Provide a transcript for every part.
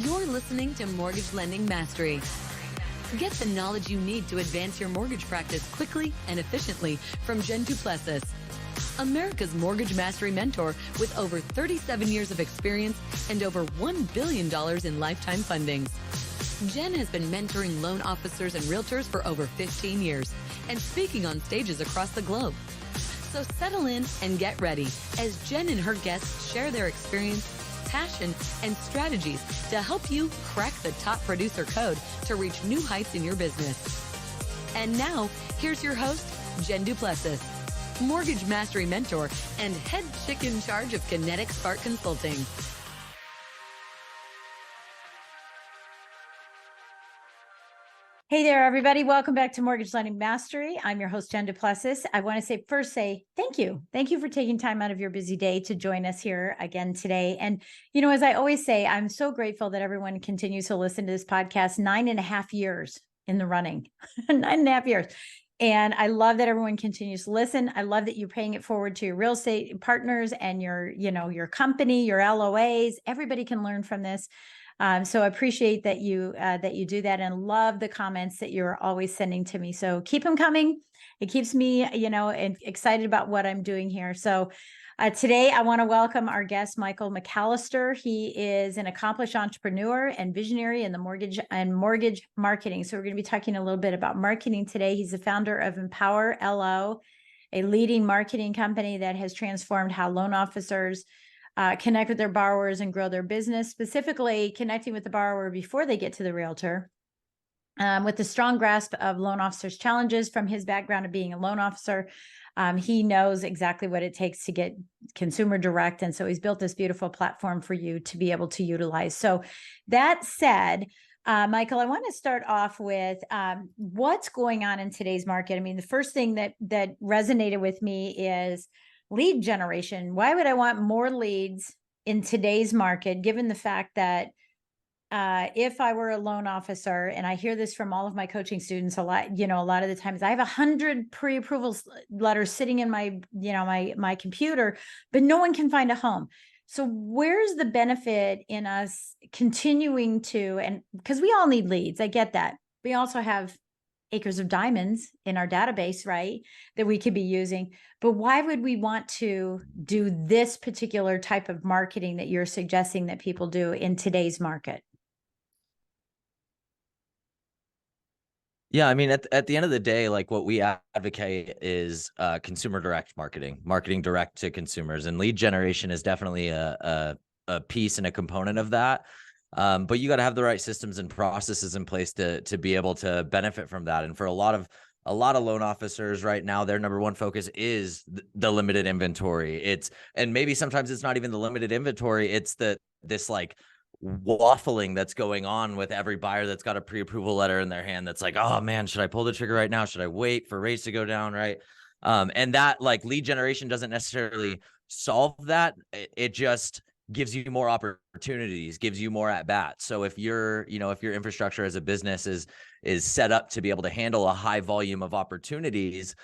You're listening to Mortgage Lending Mastery. Get the knowledge you need to advance your mortgage practice quickly and efficiently from Jen Duplessis, America's mortgage mastery mentor with over 37 years of experience and over $1 billion in lifetime fundings. Jen has been mentoring loan officers and realtors for over 15 years and speaking on stages across the globe. So settle in and get ready as Jen and her guests share their experience, passion, and strategies to help you crack the top producer code to reach new heights in your business. And now, here's your host, Jen Duplessis, mortgage mastery mentor and head chick in charge of Kinetic Spark Consulting. Hey there, everybody. Welcome back to Mortgage Lending Mastery. I'm your host, Jen Duplessis. I want to say thank you. Thank you for taking time out of your busy day to join us here again today. And, as I always say, I'm so grateful that everyone continues to listen to this podcast 9.5 years in the running, 9.5 years. And I love that everyone continues to listen. I love that you're paying it forward to your real estate partners and your company, your LOAs. Everybody can learn from this. So I appreciate that you do that and love the comments that you're always sending to me. So keep them coming. It keeps me, excited about what I'm doing here. So today I want to welcome our guest, Michael McAllister. He is an accomplished entrepreneur and visionary in the mortgage marketing. So we're going to be talking a little bit about marketing today. He's the founder of Empower LO, a leading marketing company that has transformed how loan officers connect with their borrowers and grow their business, specifically connecting with the borrower before they get to the realtor. With the strong grasp of loan officers' challenges from his background of being a loan officer, he knows exactly what it takes to get consumer direct. And so he's built this beautiful platform for you to be able to utilize. So that said, Michael, I want to start off with what's going on in today's market. I mean, the first thing that resonated with me is lead generation. Why would I want more leads in today's market, given the fact that if I were a loan officer, and I hear this from all of my coaching students a lot of the times, I have 100 pre-approval letters sitting in my, my computer, but no one can find a home. So where's the benefit in us continuing to, and because we all need leads, I get that. We also have acres of diamonds in our database, right, that we could be using. But why would we want to do this particular type of marketing that you're suggesting that people do in today's market? Yeah, I mean, at the end of the day, like what we advocate is consumer direct marketing direct to consumers, and lead generation is definitely a piece and a component of that. But you got to have the right systems and processes in place to be able to benefit from that. And for a lot of loan officers right now, their number one focus is the limited inventory. And maybe sometimes it's not even the limited inventory. It's this like waffling that's going on with every buyer that's got a pre-approval letter in their hand. That's like, oh man, should I pull the trigger right now? Should I wait for rates to go down? Right. And that like lead generation doesn't necessarily solve that. It just gives you more opportunities, gives you more at bats. So if your infrastructure as a business is set up to be able to handle a high volume of opportunities,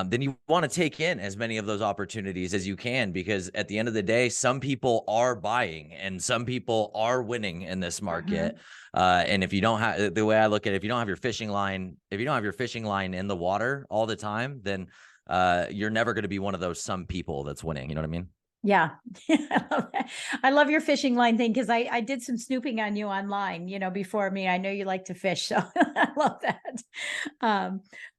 then you want to take in as many of those opportunities as you can, because at the end of the day, some people are buying and some people are winning in this market. And if you don't have, the way I look at it, if you don't have your fishing line in the water all the time, then you're never going to be one of those some people that's winning. You know what I mean? Yeah. I love that. I love your fishing line thing, because I did some snooping on you online, before me. I know you like to fish, so I love that.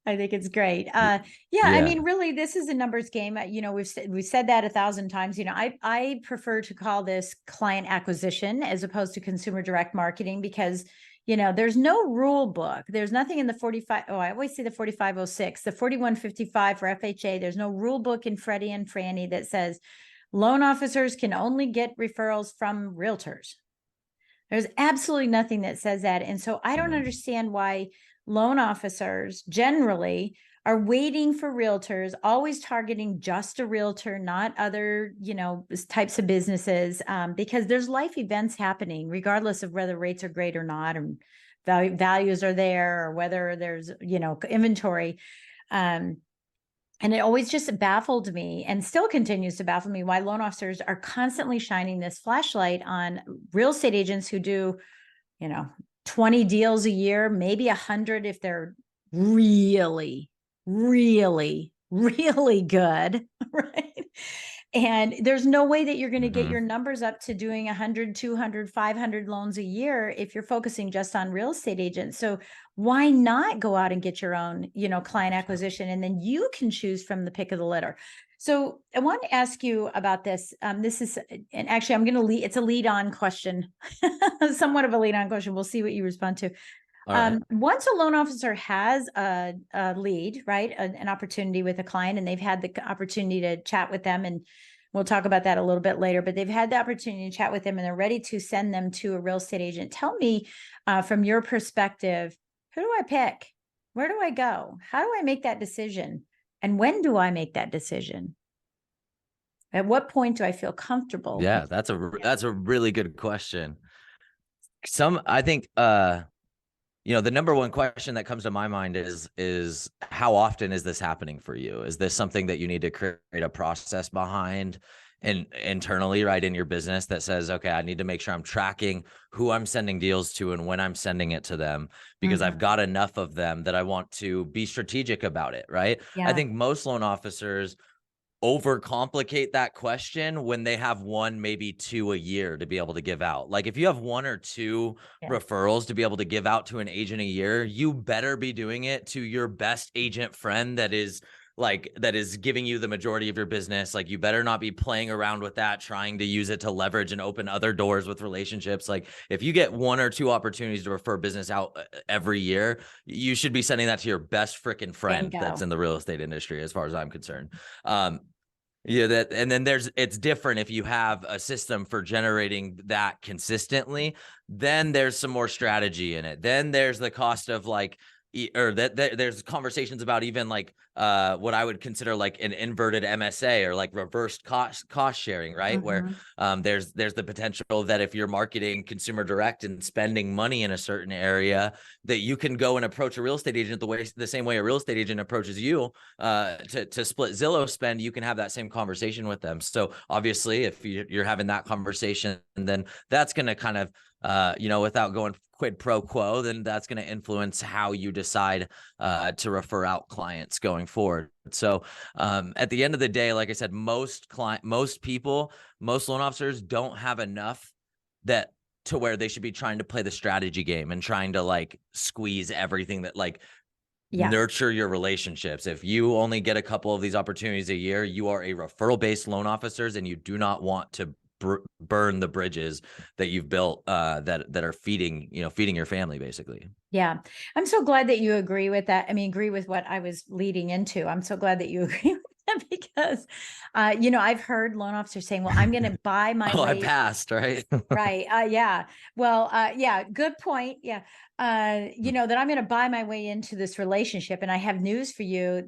I think it's great. Yeah, I mean, really, this is a numbers game. We've said that 1,000 times. I prefer to call this client acquisition as opposed to consumer direct marketing, because there's no rule book. There's nothing in the 45. Oh, I always say the 4506, the 4155 for FHA. There's no rule book in Freddie and Fannie that says loan officers can only get referrals from realtors. There's absolutely nothing that says that. And so I don't understand why loan officers generally are waiting for realtors, always targeting just a realtor, not other, types of businesses, because there's life events happening, regardless of whether rates are great or not, and values are there, or whether there's, inventory. And it always just baffled me, and still continues to baffle me, why loan officers are constantly shining this flashlight on real estate agents who do 20 deals a year, maybe 100 if they're really, really, really good, right? And there's no way that you're going to get your numbers up to doing 100, 200, 500 loans a year if you're focusing just on real estate agents. So why not go out and get your own, client acquisition, and then you can choose from the pick of the litter. So I want to ask you about this. This is, and actually I'm going to lead, it's a lead on question, somewhat of a lead on question. We'll see what you respond to. Once a loan officer has a lead, right, an opportunity with a client, and they've had the opportunity to chat with them, and we'll talk about that a little bit later, but they've had the opportunity to chat with them and they're ready to send them to a real estate agent. Tell me, from your perspective, who do I pick? Where do I go? How do I make that decision? And when do I make that decision? At what point do I feel comfortable? Yeah, that's a really good question. I think, the number one question that comes to my mind is how often is this happening for you? Is this something that you need to create a process behind and internally, right, in your business that says, okay, I need to make sure I'm tracking who I'm sending deals to and when I'm sending it to them, because I've got enough of them that I want to be strategic about it, right? Yeah. I think most loan officers overcomplicate that question when they have one, maybe two a year to be able to give out. Like if you have one or two referrals to be able to give out to an agent a year, you better be doing it to your best agent friend that is giving you the majority of your business. Like you better not be playing around with that, trying to use it to leverage and open other doors with relationships. Like if you get one or two opportunities to refer business out every year, you should be sending that to your best freaking friend that's in the real estate industry, as far as I'm concerned. Yeah, and then it's different if you have a system for generating that consistently. Then there's some more strategy in it. Then there's the cost of there's conversations about even what I would consider like an inverted MSA or like reversed cost sharing, right? Where there's the potential that if you're marketing consumer direct and spending money in a certain area, that you can go and approach a real estate agent the same way a real estate agent approaches you to split Zillow spend. You can have that same conversation with them. So obviously, if you're having that conversation, then that's going to kind of without going quid pro quo, then that's going to influence how you decide to refer out clients going forward. So at the end of the day, like I said, most loan officers don't have enough to where they should be trying to play the strategy game and trying to like squeeze everything that nurture your relationships. If you only get a couple of these opportunities a year, you are a referral based loan officers, and you do not want to burn the bridges that you've built that are feeding your family, basically. Yeah. I'm so glad that you agree with that. I mean, agree with what I was leading into. I'm so glad that you agree with that because, I've heard loan officers saying, well, I'm going to buy my way. I passed, right? Right. Yeah. Well, yeah, good point. Yeah. That I'm going to buy my way into this relationship. And I have news for you.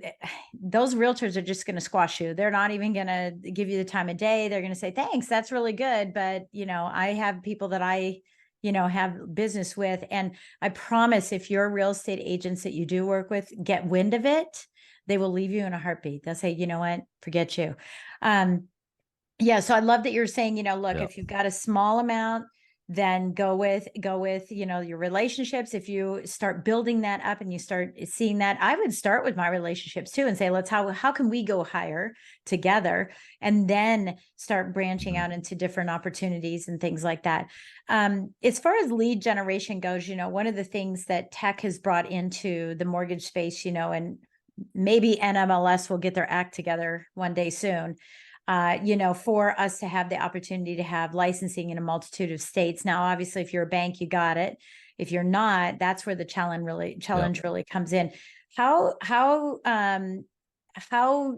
Those realtors are just going to squash you. They're not even going to give you the time of day. They're going to say, thanks, that's really good. But, I have people that I have business with. And I promise if your real estate agents that you do work with get wind of it, they will leave you in a heartbeat. They'll say, you know what, forget you. Yeah. So I love that you're saying, look, if you've got a small amount, then go with, your relationships. If you start building that up and you start seeing that, I would start with my relationships too and say, how can we go higher together? And then start branching out into different opportunities and things like that. As far as lead generation goes, one of the things that tech has brought into the mortgage space, and maybe NMLS will get their act together one day soon, for us to have the opportunity to have licensing in a multitude of states. Now, obviously, if you're a bank, you got it. If you're not, that's where the challenge really comes in. How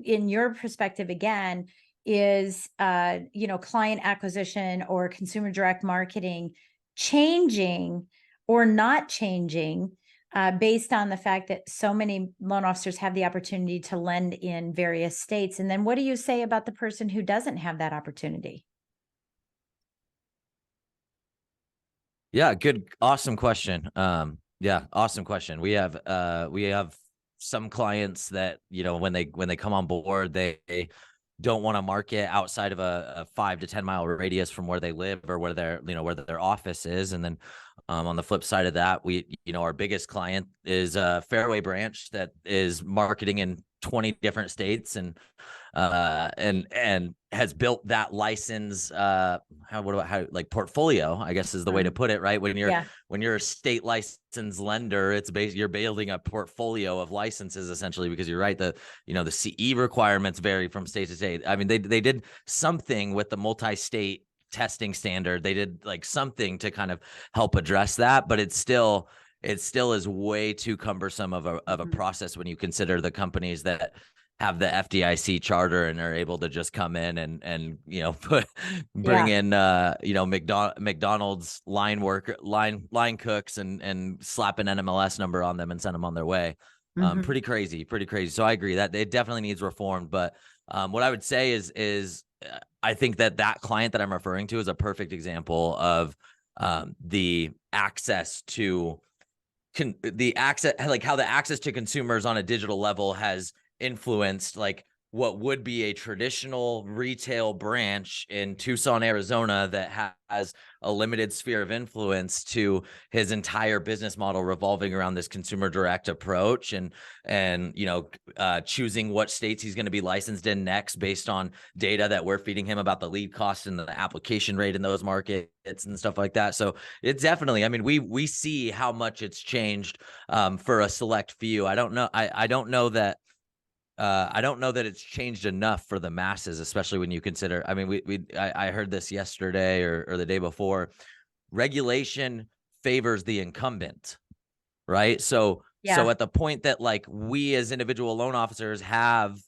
in your perspective, again, is, client acquisition or consumer direct marketing changing or not changing based on the fact that so many loan officers have the opportunity to lend in various states? And then what do you say about the person who doesn't have that opportunity? Yeah, awesome question. Awesome question. We have some clients that, when they come on board, they don't want to market outside of a 5 to 10 mile radius from where they live or where their office is. And then On the flip side of that, our biggest client is a Fairway branch that is marketing in 20 different states and has built that license like portfolio, I guess is the way to put it, right? When you're a state licensed lender, you're building a portfolio of licenses essentially, because you're right, the CE requirements vary from state to state. I mean, they did something with the multi-state testing standard. They did like something to kind of help address that, but it still is way too cumbersome of a process when you consider the companies that have the FDIC charter and are able to just come in and bring in McDonald's line cooks and slap an NMLS number on them and send them on their way. Pretty crazy. So I agree that it definitely needs reform. But what I would say is I think that client that I'm referring to is a perfect example of the access to how the access to consumers on a digital level has influenced like what would be a traditional retail branch in Tucson, Arizona that has a limited sphere of influence to his entire business model revolving around this consumer direct approach and choosing what states he's going to be licensed in next based on data that we're feeding him about the lead cost and the application rate in those markets and stuff like that. So it's definitely, I mean, we see how much it's changed for a select few. I don't know that it's changed enough for the masses, especially when you consider, I mean, I heard this yesterday or the day before. Regulation favors the incumbent, right? So at the point that like we as individual loan officers have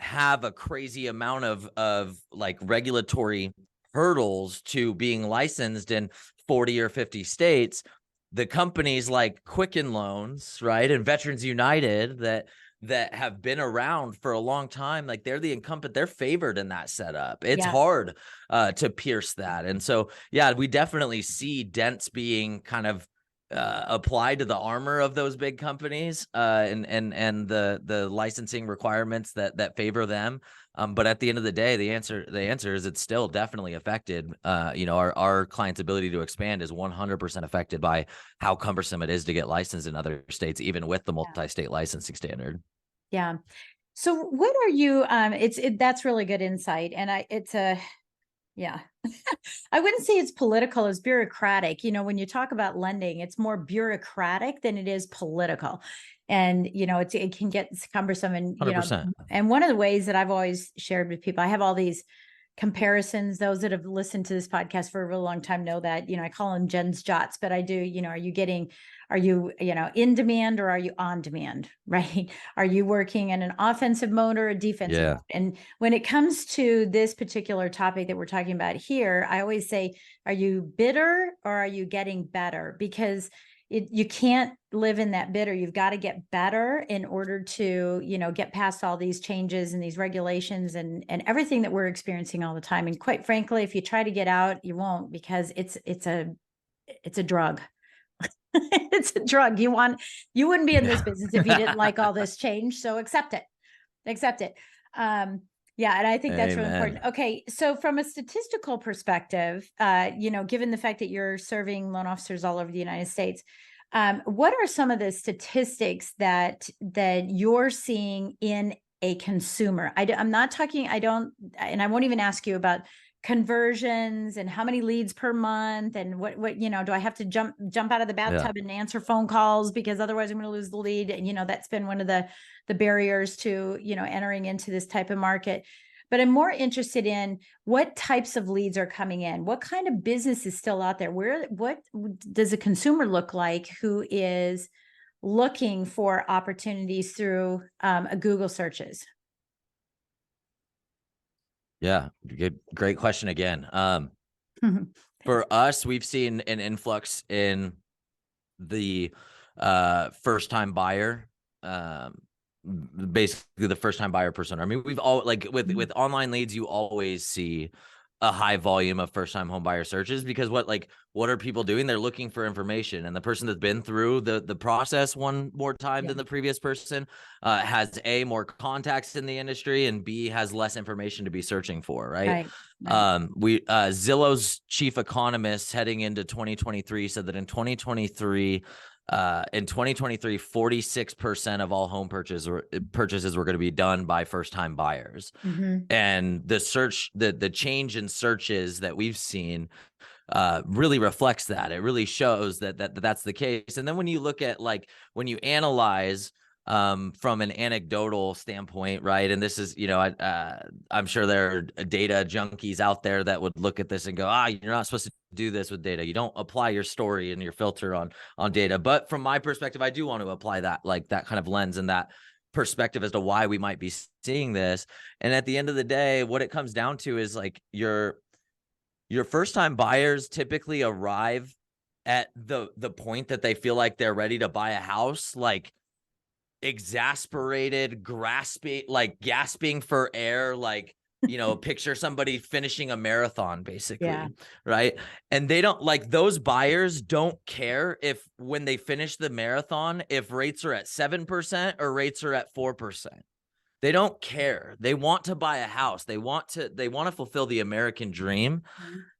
a crazy amount of like regulatory hurdles to being licensed in 40 or 50 states, the companies like Quicken Loans, right, and Veterans United that have been around for a long time, like they're the incumbent, they're favored in that setup. It's hard to pierce that. And so, we definitely see dents being kind of applied to the armor of those big companies and the licensing requirements that favor them. But at the end of the day, the answer is it's still definitely affected. Our client's ability to expand is 100% affected by how cumbersome it is to get licensed in other states, even with the multi-state licensing standard. Yeah. So what are you, that's really good insight. And I wouldn't say it's political, it's bureaucratic. When you talk about lending, it's more bureaucratic than it is political. And, it can get cumbersome. And, 100%. And one of the ways that I've always shared with people, I have all these comparisons. Those that have listened to this podcast for a really long time know that, I call them Jen's Jots, but I do, are you in demand or are you on demand, right? Are you working in an offensive mode or a defensive mode? And when it comes to this particular topic that we're talking about here, I always say, are you bitter or are you getting better? Because you can't live in that bitter. You've got to get better in order to, get past all these changes and these regulations and everything that we're experiencing all the time. And quite frankly, if you try to get out, you won't, because it's a drug. It's a drug. You wouldn't be in this business if you didn't like all this change. So accept it. And I think that's really important. Okay. So from a statistical perspective, given the fact that you're serving loan officers all over the United States, what are some of the statistics that you're seeing in a consumer? I'm not talking, and I won't even ask you about conversions and how many leads per month and what do I have to jump out of the bathtub and answer phone calls because otherwise I'm going to lose the lead? And that's been one of the barriers to entering into this type of market. But I'm more interested in what types of leads are coming in, what kind of business is still out there, what does a consumer look like who is looking for opportunities through a Google searches? Yeah, great question again. For us, we've seen an influx in the first-time buyer, basically the first-time buyer persona. I mean, we've all with online leads, you always see a high volume of first-time home buyer searches, because what are people doing? They're looking for information, and the person that's been through the process one more time than the previous person has A, more contacts in the industry, and B, has less information to be searching for, right? Zillow's chief economist heading into 2023 said that in 2023, 46% of all home purchases were going to be done by first-time buyers. And the change in searches that we've seen really reflects that. It really shows that's the case. And then when you look at when you analyze from an anecdotal standpoint, right? And this is, I'm sure there are data junkies out there that would look at this and go, you're not supposed to do this with data. You don't apply your story and your filter on data. But from my perspective, I do want to apply that, that kind of lens and that perspective as to why we might be seeing this. And at the end of the day, what it comes down to is your first-time buyers typically arrive at the point that they feel like they're ready to buy a house, exasperated, gasping for air, picture somebody finishing a marathon, basically, right? And they don't those buyers don't care if when they finish the marathon, if rates are at 7% or rates are at 4%. They don't care. They want to buy a house. They want to fulfill the American dream.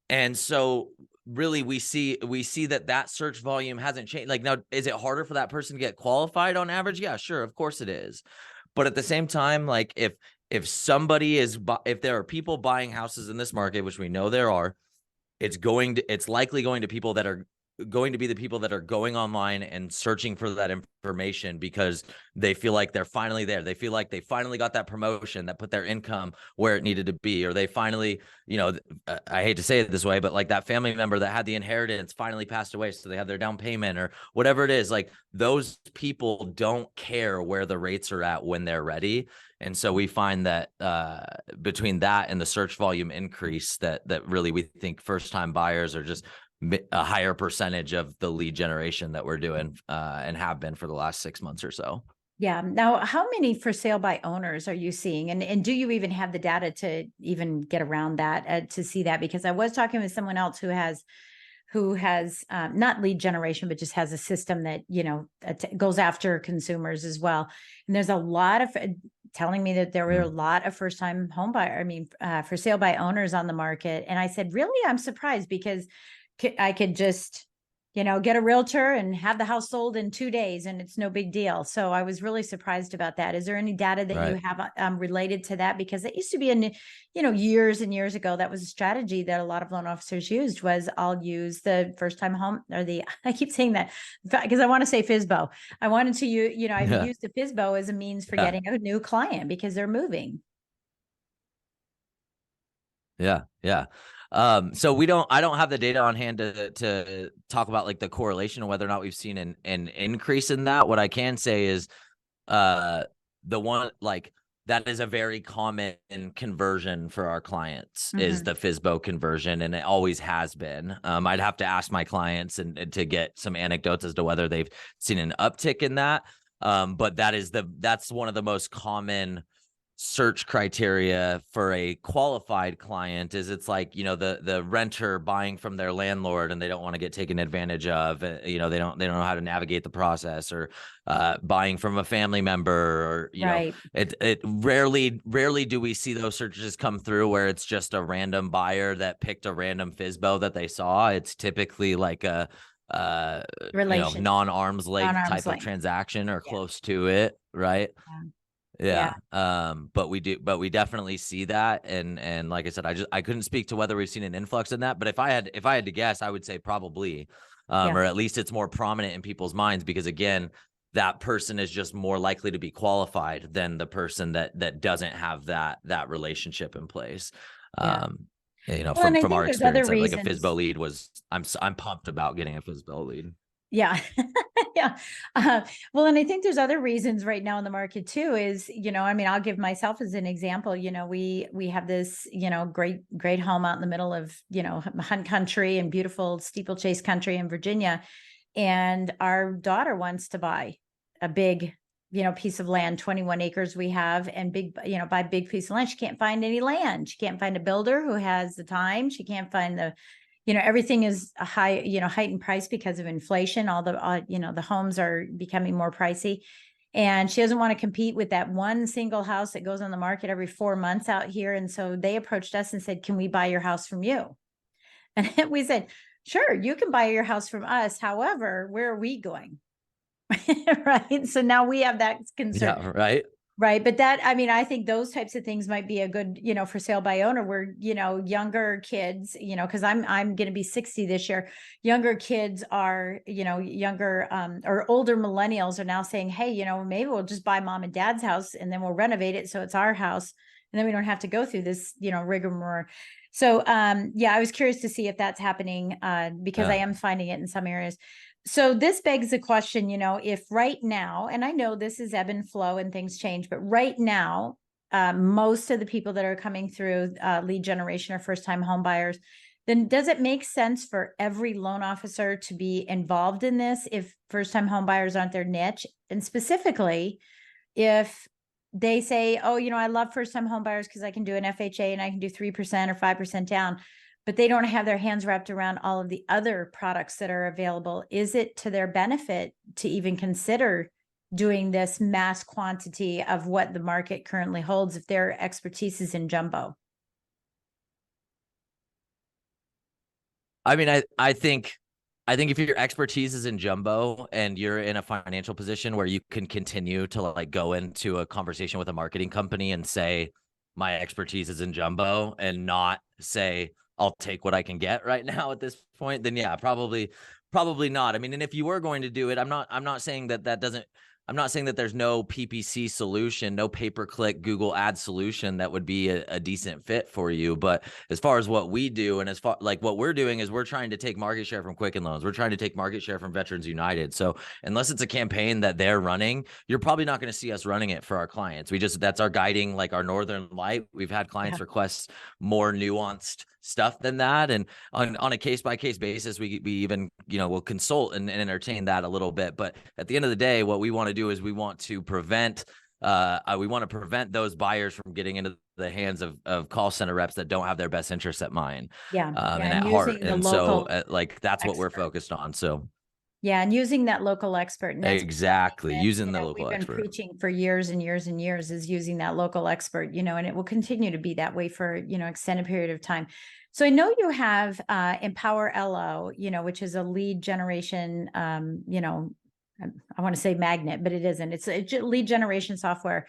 And so really we see that search volume hasn't changed. Now, is it harder for that person to get qualified on average? Yeah, sure. Of course it is. But at the same time, if there are people buying houses in this market, which we know there are, it's likely going to people that are going to be the people that are going online and searching for that information because they feel like they're finally there. They feel like they finally got that promotion that put their income where it needed to be, or they finally, I hate to say it this way, but that family member that had the inheritance finally passed away, so they have their down payment or whatever it is. Those people don't care where the rates are at when they're ready. And so we find that between that and the search volume increase, that really we think first-time buyers are just a higher percentage of the lead generation that we're doing and have been for the last 6 months or so. Yeah. Now, how many for sale by owners are you seeing? And do you even have the data to even get around that, to see that? Because I was talking with someone else who has not lead generation, but just has a system that, goes after consumers as well. And there's a lot of telling me that there were a lot of first-time home buyer, for sale by owners on the market. And I said, really? I'm surprised, because I could just, get a realtor and have the house sold in 2 days and it's no big deal. So I was really surprised about that. Is there any data that you have related to that? Because it used to be years and years ago, that was a strategy that a lot of loan officers used, was I'll use the first time home or I keep saying that because I want to say FSBO. I wanted to I've used the FSBO as a means for getting a new client because they're moving. Yeah. Yeah. So I don't have the data on hand to talk about the correlation of whether or not we've seen an increase in that. What I can say is, the one that is a very common conversion for our clients is the FSBO conversion. And it always has been. I'd have to ask my clients and to get some anecdotes as to whether they've seen an uptick in that. But that's one of the most common search criteria for a qualified client. Is it's the renter buying from their landlord and they don't want to get taken advantage of. They don't know how to navigate the process, or buying from a family member, or it rarely do we see those searches come through where it's just a random buyer that picked a random FSBO that they saw. It's typically a non-arm's length type of transaction or close to it, right? Yeah. But we definitely see that. And like I said, I couldn't speak to whether we've seen an influx in that, but if I had to guess, I would say probably, or at least it's more prominent in people's minds, because again, that person is just more likely to be qualified than the person that doesn't have that relationship in place. From our experience, a FSBO lead I'm pumped about getting a FSBO lead. Yeah. Yeah. Well, and I think there's other reasons right now in the market too, is, I'll give myself as an example. We have this, great home out in the middle of, hunt country and beautiful steeplechase country in Virginia. And our daughter wants to buy a big, piece of land, 21 acres we have, and buy big piece of land. She can't find any land. She can't find a builder who has the time. She can't find everything is a high, heightened price because of inflation. All the, the homes are becoming more pricey. And she doesn't want to compete with that one single house that goes on the market every 4 months out here. And so they approached us and said, can we buy your house from you? And we said, sure, you can buy your house from us. However, where are we going? Right. So now we have that concern. Yeah, right. Right. But I think those types of things might be a good, for sale by owner where, younger kids, because I'm going to be 60 this year. Younger kids are, younger or older millennials are now saying, hey, maybe we'll just buy mom and dad's house and then we'll renovate it so it's our house. And then we don't have to go through this, rigmarole. So, I was curious to see if that's happening because I am finding it in some areas. So this begs the question, if right now, and I know this is ebb and flow and things change, but right now, most of the people that are coming through lead generation are first-time home buyers, then does it make sense for every loan officer to be involved in this if first-time home buyers aren't their niche? And specifically, if they say, oh, I love first-time home buyers because I can do an FHA and I can do 3% or 5% down, but they don't have their hands wrapped around all of the other products that are available. Is it to their benefit to even consider doing this mass quantity of what the market currently holds if their expertise is in jumbo? I mean, I think if your expertise is in jumbo and you're in a financial position where you can continue to like go into a conversation with a marketing company and say, my expertise is in jumbo, and not say, I'll take what I can get right now at this point, then yeah, probably not. I mean, and if you were going to do it, I'm not saying I'm not saying that there's no PPC solution, no pay-per-click Google ad solution that would be a decent fit for you. But as far as what we do, and as far like what we're doing is we're trying to take market share from Quicken Loans. We're trying to take market share from Veterans United. So unless it's a campaign that they're running, you're probably not going to see us running it for our clients. That's our guiding, like our Northern Light. We've had clients request more nuanced stuff than that. And on a case-by-case basis, we even, will consult and entertain that a little bit. But at the end of the day, what we want to do is we want to prevent those buyers from getting into the hands of call center reps that don't have their best interests at mind. And at heart. And so that's what we're focused on. So yeah, and using that local expert. And that's exactly using the local we've expert. been preaching for years and years and years is using that local expert, and it will continue to be that way for, extended period of time. So I know you have Empower LO, which is a lead generation, I want to say magnet, but it isn't. It's a lead generation software.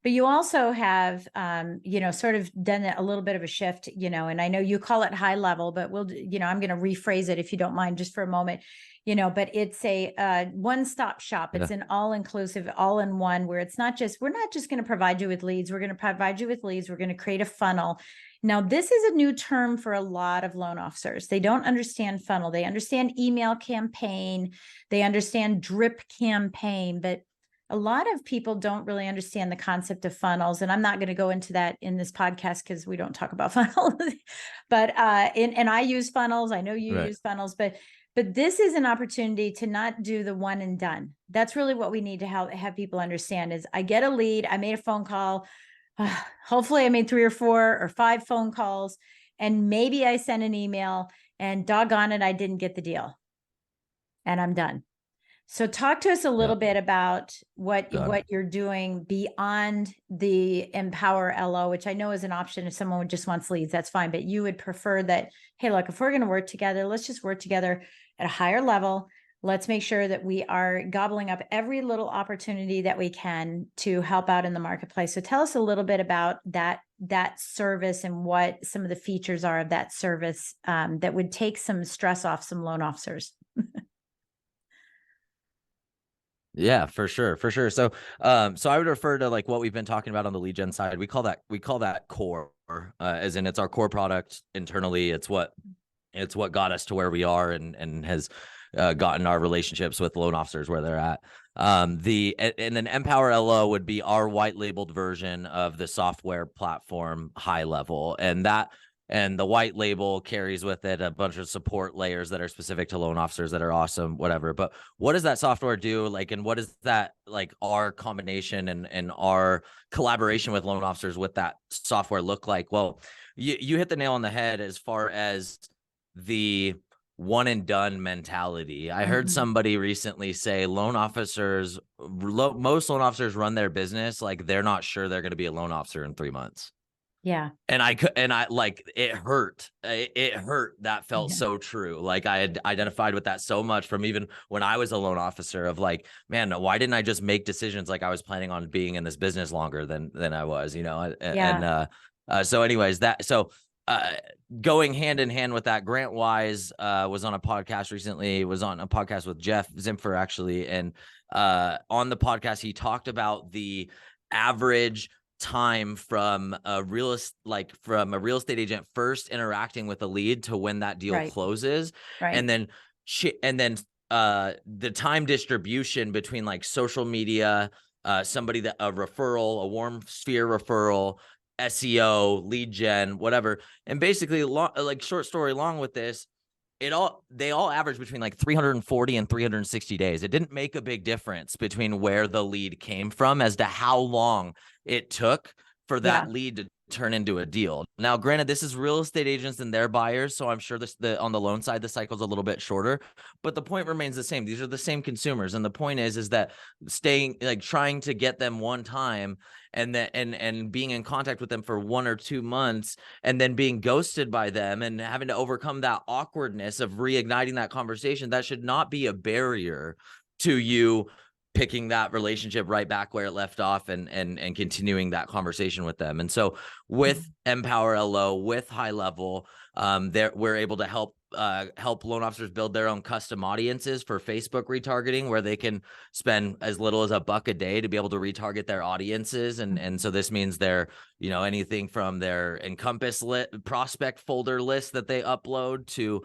But you also have, sort of done a little bit of a shift, and I know you call it high level, but we'll, I'm going to rephrase it if you don't mind just for a moment. But it's a one-stop shop. It's an all-inclusive, all-in-one, where we're not just going to provide you with leads. We're going to provide you with leads. We're going to create a funnel. Now, this is a new term for a lot of loan officers. They don't understand funnel. They understand email campaign. They understand drip campaign, but a lot of people don't really understand the concept of funnels. And I'm not going to go into that in this podcast because we don't talk about funnels, but, and I use funnels. I know you use funnels, but this is an opportunity to not do the one and done. That's really what we need to have people understand is I get a lead. I made a phone call. Hopefully I made 3 or 4 or 5 phone calls, and maybe I sent an email, and doggone it, I didn't get the deal, and I'm done. So talk to us a little bit about what you're doing beyond the Empower LO, which I know is an option if someone just wants leads, that's fine. But you would prefer that, hey, look, if we're going to work together, let's just work together at a higher level. Let's make sure that we are gobbling up every little opportunity that we can to help out in the marketplace. So tell us a little bit about that service and what some of the features are of that service that would take some stress off some loan officers. Yeah, for sure. So, so I would refer to like what we've been talking about on the lead gen side. We call that core, as in it's our core product internally. It's what got us to where we are and has gotten our relationships with loan officers where they're at. And then Empower LO would be our white labeled version of the software platform high level. And that And the white label carries with it a bunch of support layers that are specific to loan officers that are awesome, whatever. But what does that software do? Like, and what is that, like, our combination and our collaboration with loan officers with that software look like? Well, you hit the nail on the head as far as the one and done mentality. I heard somebody recently say most loan officers run their business like they're not sure they're going to be a loan officer in 3 months. Yeah. And I like, it hurt. It hurt. That felt so true. Like, I had identified with that so much from even when I was a loan officer, of like, man, why didn't I just make decisions like I was planning on being in this business longer than I was, you know? So anyways, going hand in hand with that, Grant Wise was on a podcast recently, was on a podcast with Jeff Zimfer, actually. And on the podcast, he talked about the average time from a real estate agent first interacting with a lead to when that deal closes. And then the time distribution between like social media, a referral, a warm sphere referral, SEO, lead gen, whatever. And basically, like, short story long with this, they all average between like 340 and 360 days. It didn't make a big difference between where the lead came from as to how long it took for that lead to turn into a deal. Now, granted, this is real estate agents and their buyers, so I'm sure on the loan side, the cycle's a little bit shorter, but the point remains the same. These are the same consumers, and the point is that trying to get them one time, and being in contact with them for 1 or 2 months, and then being ghosted by them and having to overcome that awkwardness of reigniting that conversation, that should not be a barrier to you picking that relationship right back where it left off and continuing that conversation with them. And so with Empower LO, with High Level, we're able to help loan officers build their own custom audiences for Facebook retargeting, where they can spend as little as $1 a day to be able to retarget their audiences. And so this means they're, you know, anything from their Encompass prospect folder list that they upload to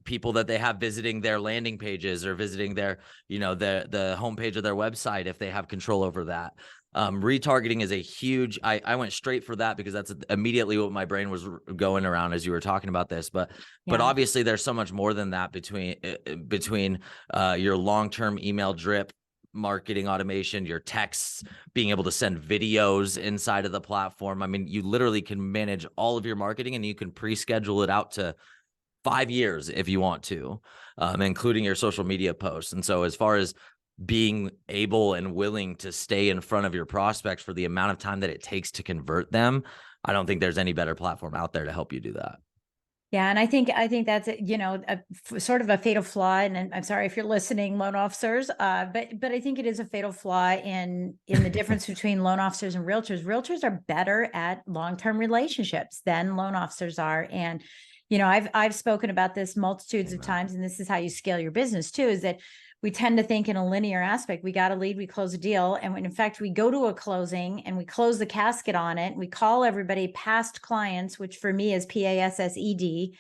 people that they have visiting their landing pages or visiting their, you know, the homepage of their website, if they have control over that. Retargeting is a huge, I went straight for that because that's immediately what my brain was going around as you were talking about this. But obviously there's so much more than that between your long-term email drip marketing automation, your texts, being able to send videos inside of the platform. I mean, you literally can manage all of your marketing, and you can pre-schedule it out to 5 years if you want to, including your social media posts. And so as far as being able and willing to stay in front of your prospects for the amount of time that it takes to convert them, I don't think there's any better platform out there to help you do that. Yeah. And I think that's, you know, sort of a fatal flaw. And I'm sorry if you're listening, loan officers, but I think it is a fatal flaw in the difference between loan officers and realtors. Realtors are better at long-term relationships than loan officers are. And, you know, I've spoken about this multitudes of times, and this is how you scale your business too, is that we tend to think in a linear aspect. We got a lead, we close a deal. And when in fact, we go to a closing and we close the casket on it. We call everybody past clients, which for me is PASSED.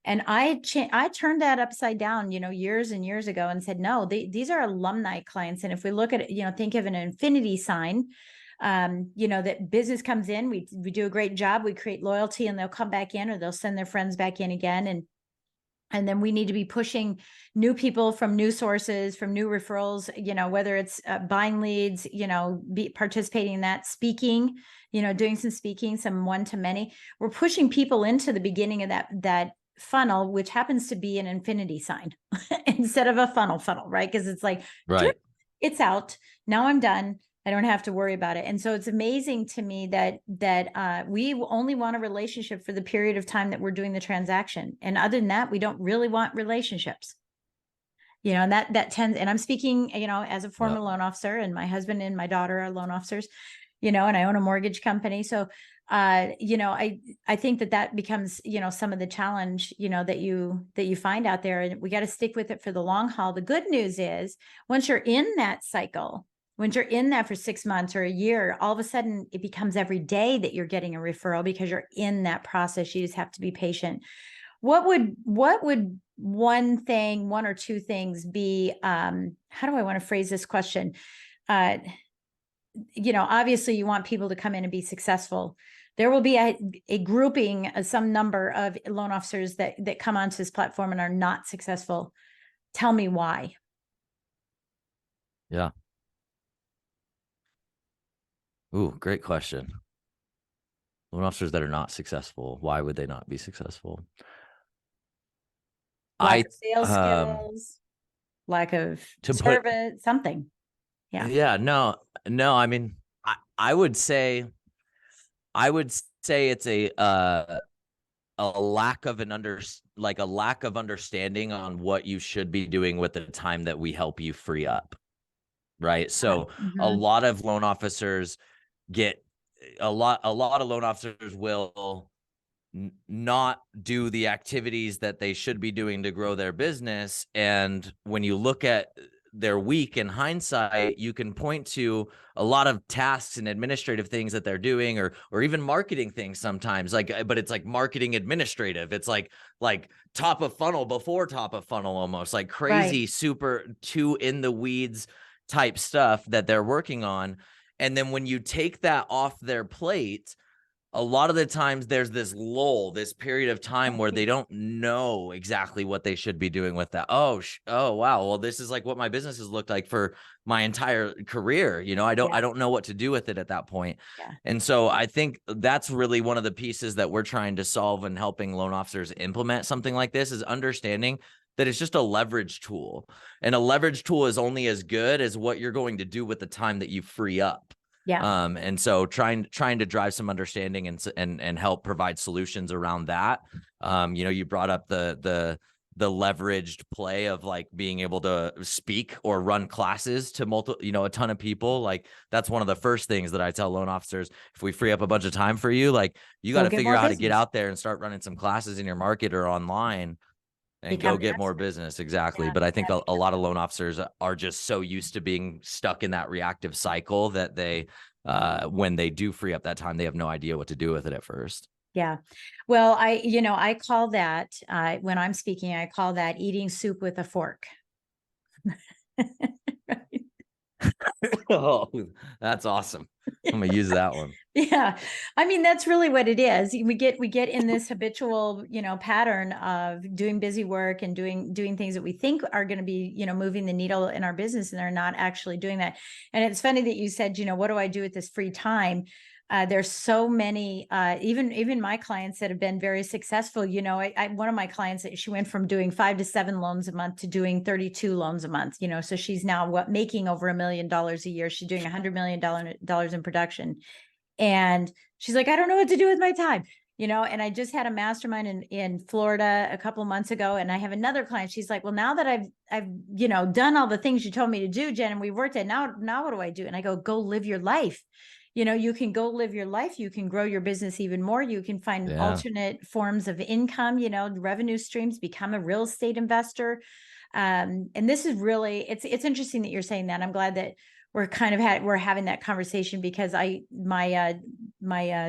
And I turned that upside down, you know, years and years ago, and said, no, these are alumni clients. And if we look at it, you know, think of an infinity sign, you know, that business comes in, we do a great job, we create loyalty, and they'll come back in, or they'll send their friends back in again. And then we need to be pushing new people from new sources, from new referrals, you know, whether it's buying leads, you know, participating in that, speaking, you know, doing some speaking, some one-to-many. We're pushing people into the beginning of that funnel, which happens to be an infinity sign instead of a funnel, right? Because it's like, it's out. Now I'm done. I don't have to worry about it. And so it's amazing to me that we only want a relationship for the period of time that we're doing the transaction. And other than that, we don't really want relationships. You know, and that tends, and I'm speaking, you know, as a former loan officer, and my husband and my daughter are loan officers, you know, and I own a mortgage company. So, you know, I think that becomes, you know, some of the challenge, you know, that you find out there, and we got to stick with it for the long haul. The good news is, once you're in that cycle, when you're in that for 6 months or a year, all of a sudden it becomes every day that you're getting a referral because you're in that process. You just have to be patient. What would one or two things be? How do I want to phrase this question? You know, obviously you want people to come in and be successful. there will be a grouping, some number of loan officers that come onto this platform and are not successful. Tell me why. Yeah. Ooh, great question. Loan officers that are not successful, why would they not be successful? Lack I of sales um skills, lack of to put service, something. Yeah. yeah, no, I mean, I would say it's a lack of like a lack of understanding on what you should be doing with the time that we help you free up. Right. So a Mhm. lot of loan officers get a lot of loan officers will not do the activities that they should be doing to grow their business. And when you look at their week in hindsight, you can point to a lot of tasks and administrative things that they're doing, or even marketing things sometimes, like, but it's like marketing administrative. It's like top of funnel before top of funnel, almost like crazy, Right. super too in the weeds type stuff that they're working on. And then when you take that off their plate, a lot of the times there's this lull, this period of time where they don't know exactly what they should be doing with that. Oh, wow. Well, this is like what my business has looked like for my entire career. You know, I Yeah. don't know what to do with it at that point. Yeah. And so I think that's really one of the pieces that we're trying to solve and helping loan officers implement something like this, is understanding that it's just a leverage tool. And a leverage tool is only as good as what you're going to do with the time that you free up. Yeah. And so trying to drive some understanding and help provide solutions around that. You know, you brought up the leveraged play of like being able to speak or run classes to a ton of people. Like, that's one of the first things that I tell loan officers: if we free up a bunch of time for you, like, you got Go to get figure more out how to get business. out there and start running some classes in your market or online and Become go an get more expert. business. Exactly. Yeah. But I think Yeah. a lot of loan officers are just so used to being stuck in that reactive cycle that they, when they do free up that time, they have no idea what to do with it at first. Yeah. Well, I call that, when I'm speaking, I call that eating soup with a fork. Right. Oh, that's awesome. I'm gonna use that one. Yeah. I mean, that's really what it is. We get in this habitual, pattern of doing busy work and doing things that we think are going to be, moving the needle in our business, and they're not actually doing that. And it's funny that you said, what do I do with this free time? There's so many, even my clients that have been very successful. One of my clients, she went from doing 5 to 7 loans a month to doing 32 loans a month. So she's now making over $1 million a year. She's doing $100 million in production. And she's like, I don't know what to do with my time, and I just had a mastermind in Florida a couple of months ago. And I have another client. She's like, well, now that I've, done all the things you told me to do, Jen, and we worked at now what do I do? And I go live your life. You can go live your life. You can grow your business even more. You can find Yeah. alternate forms of income, revenue streams, become a real estate investor. And this is really, it's interesting that you're saying that. I'm glad that we're having that conversation, because my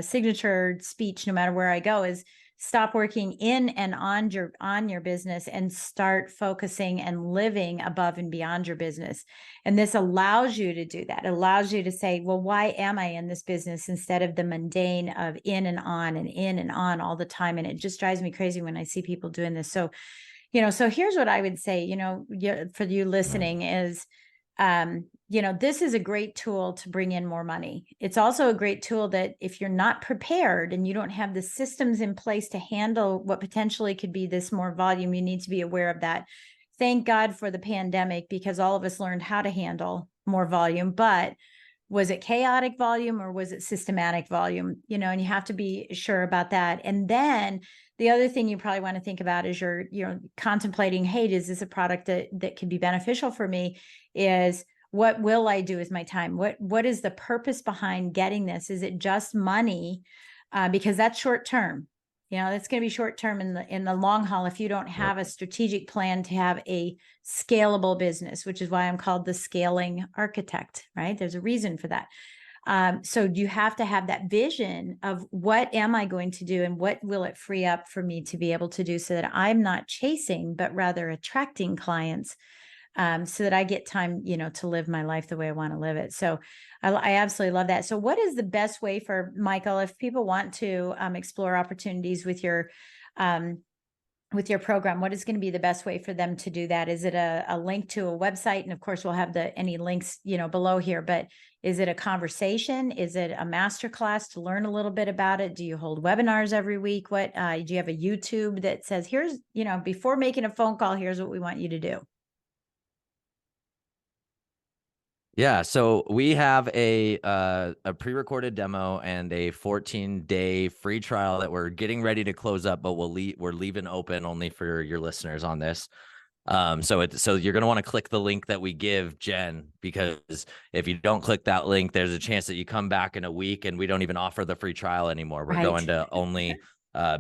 signature speech, no matter where I go, is stop working in and on your business and start focusing and living above and beyond your business. And this allows you to do that. It allows you to say, well, why am I in this business, instead of the mundane of in and on all the time. And it just drives me crazy when I see people doing this. So, so here's what I would say, for you listening is, this is a great tool to bring in more money. It's also a great tool that if you're not prepared and you don't have the systems in place to handle what potentially could be this more volume, you need to be aware of that. Thank God for the pandemic, because all of us learned how to handle more volume. But was it chaotic volume or was it systematic volume? And you have to be sure about that. And then the other thing you probably want to think about is you're contemplating, hey, is this a product that could be beneficial for me? Is what will I do with my time? What is the purpose behind getting this? Is it just money? Because that's short term. That's going to be short term. In the long haul, if you don't have a strategic plan to have a scalable business, which is why I'm called the scaling architect, right? There's a reason for that. So you have to have that vision of what am I going to do and what will it free up for me to be able to do, so that I'm not chasing, but rather attracting clients so that I get time, to live my life the way I want to live it. So I absolutely love that. So what is the best way for Michael, if people want to explore opportunities with your program, what is going to be the best way for them to do that? Is it a link to a website? And of course, we'll have any links, below here, but is it a conversation? Is it a masterclass to learn a little bit about it? Do you hold webinars every week? What, do you have a YouTube that says, here's, before making a phone call, here's what we want you to do? Yeah, so we have a pre-recorded demo and a 14-day free trial that we're getting ready to close up, but we're leaving open only for your listeners on this. So you're going to want to click the link that we give Jen, because if you don't click that link, there's a chance that you come back in a week and we don't even offer the free trial anymore. We're going to only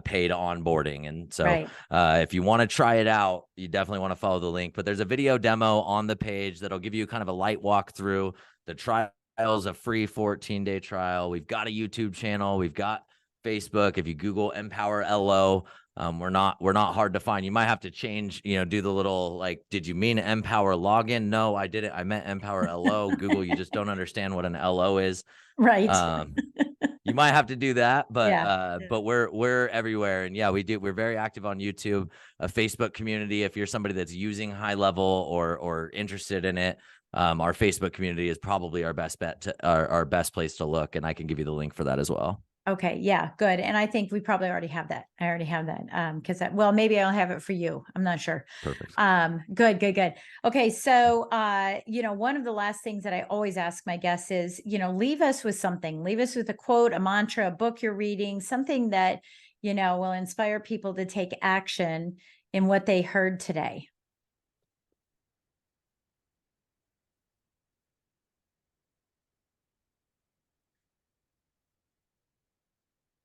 paid onboarding. And so if you want to try it out, you definitely want to follow the link. But there's a video demo on the page that'll give you kind of a light walkthrough. The trial is a free 14-day trial. We've got a YouTube channel. We've got Facebook. If you Google Empower LO, we're not hard to find. You might have to change, do the little, like, did you mean Empower login? No, I didn't. I meant Empower LO. Google, you just don't understand what an LO is. Right. You might have to do that, but but we're everywhere. And yeah, we're very active on YouTube, a Facebook community. If you're somebody that's using high level or interested in it, our Facebook community is probably our best bet our best place to look. And I can give you the link for that as well. Okay. Yeah, good. And I think we probably already have that. I already have that. Cause well, maybe I'll have it for you. I'm not sure. Perfect. Good. Okay. So, one of the last things that I always ask my guests is, leave us with something, leave us with a quote, a mantra, a book you're reading, something that, will inspire people to take action in what they heard today.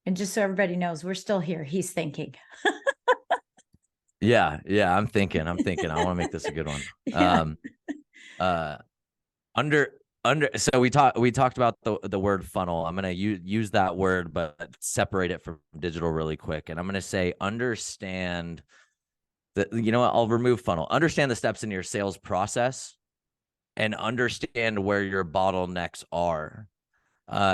And just so everybody knows, we're still here. He's thinking. Yeah. I'm thinking. I want to make this a good one. Yeah. So we talked about the word funnel. I'm going to use that word, but separate it from digital really quick. And I'm going to say, understand that, I'll remove funnel. Understand the steps in your sales process and understand where your bottlenecks are.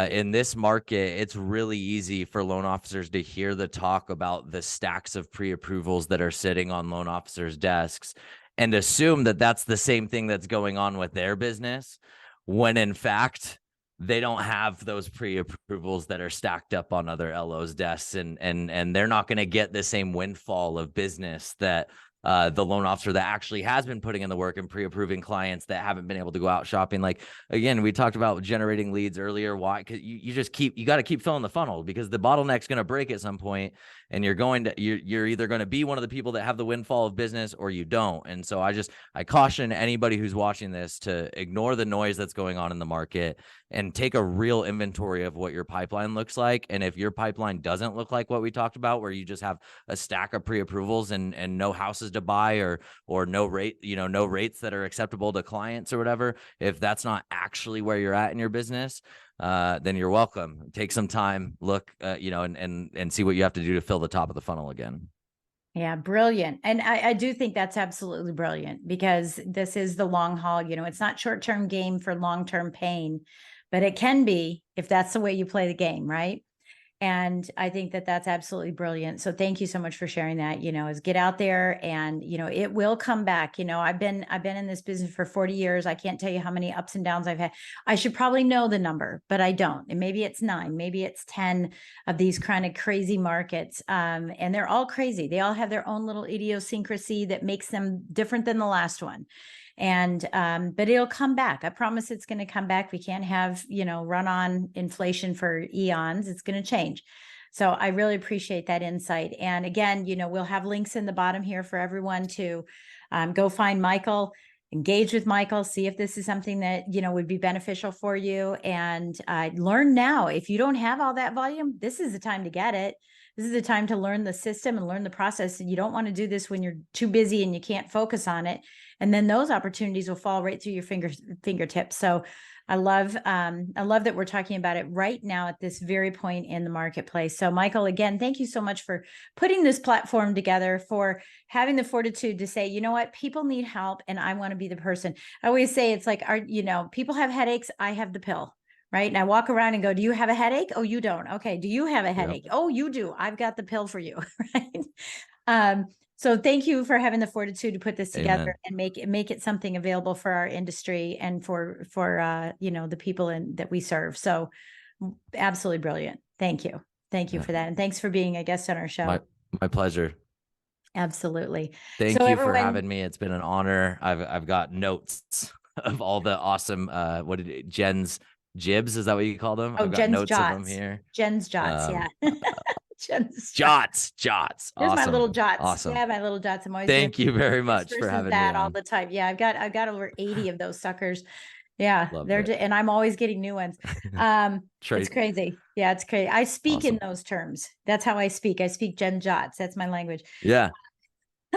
In this market, it's really easy for loan officers to hear the talk about the stacks of pre-approvals that are sitting on loan officers' desks and assume that that's the same thing that's going on with their business, when in fact, they don't have those pre-approvals that are stacked up on other LOs' desks, and they're not going to get the same windfall of business that the loan officer that actually has been putting in the work and pre-approving clients that haven't been able to go out shopping. Like, again, we talked about generating leads earlier. Why? Because you got to keep filling the funnel, because the bottleneck's going to break at some point, and you're either going to be one of the people that have the windfall of business or you don't. And so I caution anybody who's watching this to ignore the noise that's going on in the market and take a real inventory of what your pipeline looks like. And if your pipeline doesn't look like what we talked about, where you just have a stack of pre-approvals and no houses to buy or no rates that are acceptable to clients or whatever, if that's not actually where you're at in your business, then you're welcome. Take some time, look, and see what you have to do to fill the top of the funnel again. Yeah, brilliant. And I do think that's absolutely brilliant, because this is the long haul. It's not short-term game for long-term pain, but it can be if that's the way you play the game, right? And I think that that's absolutely brilliant. So thank you so much for sharing that. Is get out there and, it will come back. I've been in this business for 40 years. I can't tell you how many ups and downs I've had. I should probably know the number, but I don't. And maybe it's 9, maybe it's 10 of these kind of crazy markets. And they're all crazy. They all have their own little idiosyncrasy that makes them different than the last one. And, but it'll come back. I promise it's going to come back. We can't have, run on inflation for eons. It's going to change. So I really appreciate that insight. And again, we'll have links in the bottom here for everyone to go find Michael, engage with Michael, see if this is something that, would be beneficial for you, and learn now. If you don't have all that volume, this is the time to get it. This is the time to learn the system and learn the process. And you don't want to do this when you're too busy and you can't focus on it. And then those opportunities will fall right through your fingertips. So I love that we're talking about it right now at this very point in the marketplace. So Michael, again, thank you so much for putting this platform together, for having the fortitude to say, you know what, people need help and I want to be the person. I always say it's like, people have headaches. I have the pill. Right. And I walk around and go, do you have a headache? Oh, you don't. Okay. Do you have a headache? Oh, you do. I've got the pill for you. Right. So thank you for having the fortitude to put this together and make it something available for our industry and for the people that we serve. So absolutely brilliant. Thank you. Thank you for that. And thanks for being a guest on our show. My pleasure. Absolutely. Thank you for having me. It's been an honor. I've got notes of all the awesome Jen's jibs, is that what you call them? Oh, I've got Jen's notes jots. of them here. Jen's jots, yeah. Jen's jots. There's awesome. my little jots. Awesome. Yeah, my little jots. I'm always Thank you very much for having me on. all the time. Yeah, I've got over 80 of those suckers. Yeah, Love and I'm always getting new ones. It's crazy. Yeah, it's crazy. I speak in those terms. That's how I speak. I speak Jen jots. That's my language. Yeah.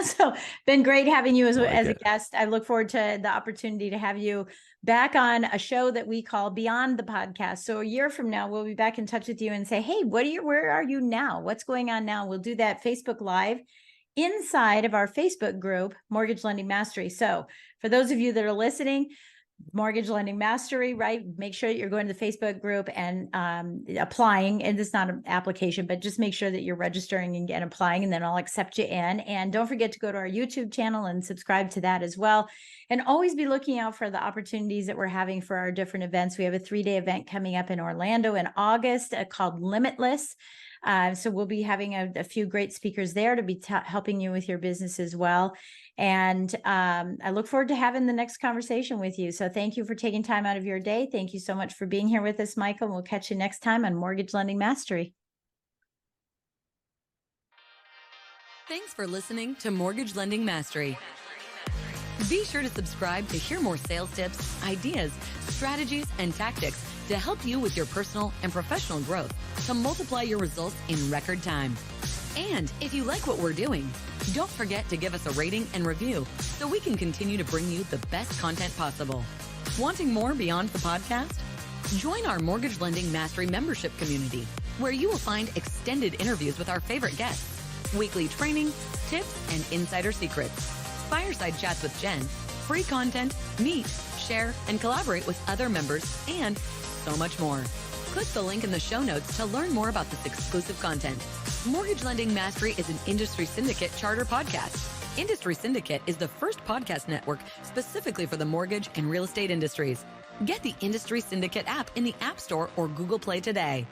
So been great having you as a guest. I look forward to the opportunity to have you back on a show that we call Beyond the Podcast. So a year from now, we'll be back in touch with you and say, hey, where are you now? What's going on now? We'll do that Facebook Live inside of our Facebook group, Mortgage Lending Mastery. So for those of you that are listening, Mortgage Lending Mastery, right? Make sure that you're going to the Facebook group and applying. And it's not an application, but just make sure that you're registering and applying, and then I'll accept you in. And don't forget to go to our YouTube channel and subscribe to that as well. And always be looking out for the opportunities that we're having for our different events. We have a 3-day event coming up in Orlando in August called Limitless. So we'll be having a few great speakers there to be helping you with your business as well. And I look forward to having the next conversation with you. So thank you for taking time out of your day. Thank you so much for being here with us, Michael. We'll catch you next time on Mortgage Lending Mastery. Thanks for listening to Mortgage Lending Mastery. Be sure to subscribe to hear more sales tips, ideas, strategies, and tactics to help you with your personal and professional growth to multiply your results in record time. And if you like what we're doing, don't forget to give us a rating and review so we can continue to bring you the best content possible. Wanting more beyond the podcast? Join our Mortgage Lending Mastery membership community, where you will find extended interviews with our favorite guests, weekly training, tips, and insider secrets, fireside chats with Jen, free content, meet, share, and collaborate with other members, and so much more. Click the link in the show notes to learn more about this exclusive content. Mortgage Lending Mastery is an Industry Syndicate charter podcast. Industry Syndicate is the first podcast network specifically for the mortgage and real estate industries. Get the Industry Syndicate app in the App Store or Google Play today.